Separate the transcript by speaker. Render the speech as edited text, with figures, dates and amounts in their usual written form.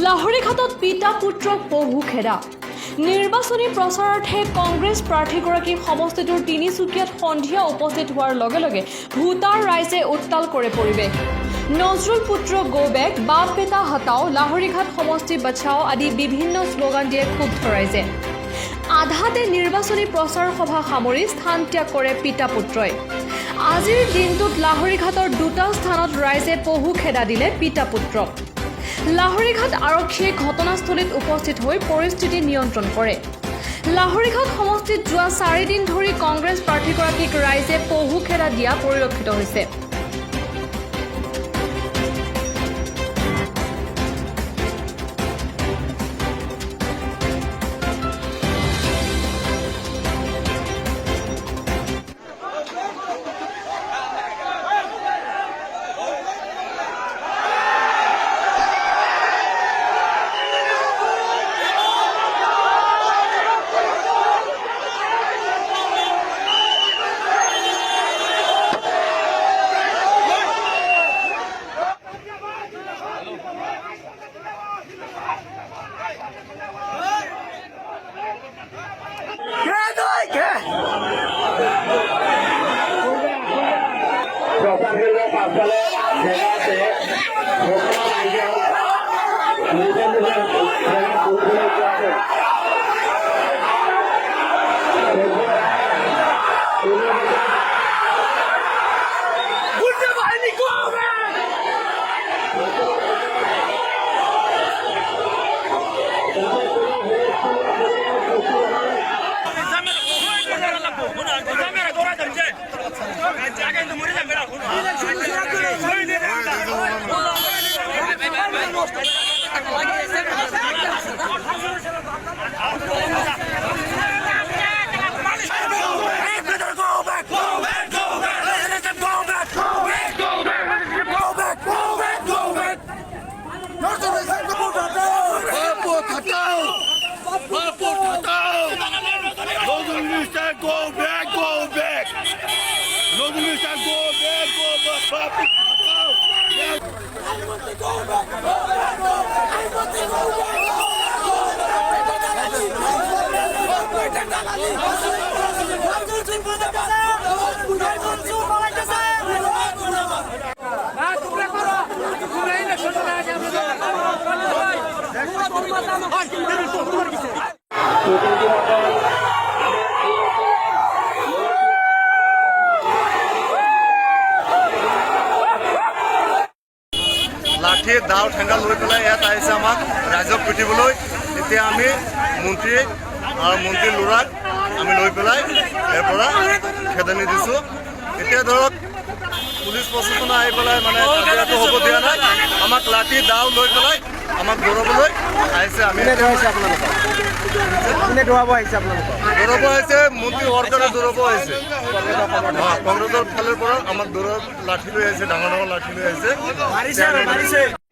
Speaker 1: লাহৰীঘাটত পিতা পুত্ৰক পহু খেদা নিৰ্বাচনী প্ৰচাৰাৰ্থে কংগ্ৰেছ প্ৰাৰ্থীগৰাকী সমষ্টিটোৰ তিনিচুকীয়াত সন্ধিয়া উপস্থিত হোৱাৰ লগে লগে ভোটাৰ ৰাইজে উত্তাল কৰে পৰিৱেশ নজৰুল পুত্ৰ গো বেক বাপ বেটা হটাও লাহৰীঘাট সমষ্টি বচাও আদি বিভিন্ন শ্লোগান দিয়ে ক্ষুব্ধ ৰাইজে আধাতে নিৰ্বাচনী প্ৰচাৰ সভা সামৰি স্থান ত্যাগ কৰে পিতা পুত্ৰই আজিৰ দিনটোত লাহৰীঘাটৰ দুটা স্থানত ৰাইজে পহু খেদা দিলে পিতা পুত্ৰক লাহৰীঘাট আৰক্ষীয়ে ঘটনাস্থলীত উপস্থিত হৈ পৰিস্থিতি নিয়ন্ত্ৰণ কৰে লাহৰীঘাট সমষ্টিত যোৱা 4 দিন ধৰি কংগ্ৰেছ প্ৰাৰ্থীগৰাকীক ৰাইজে পহু খেদা দিয়া পৰিলক্ষিত হৈছে
Speaker 2: লাঠি দাও ঠেঙ্গা লৈ পেলাই ইয়াত আহিছে আমাক ৰাইজক পিটিবলৈ এতিয়া আমি মন্ত্ৰী আৰু মন্ত্ৰী ল'ৰাক আমি লৈ পেলাই ইয়াৰ পৰা খেদানি দিছোঁ এতিয়া ধৰক পুলিচ প্ৰশাসন আহি পেলাই মানে কাজিয়াটো হ'ব দিয়া নাই আমাক লাঠি দাও লৈ পেলাই আমাক দৌৰাবলৈ আহিছে আমি দৌৰাব আহিছে মন্ত্ৰী ৱৰ্কাৰে দৌৰাব আহিছে কংগ্ৰেছৰ ফালৰ পৰা আমাক লাঠি লৈ আহিছে ডাঙৰ ডাঙৰ লাঠি লৈ আহিছে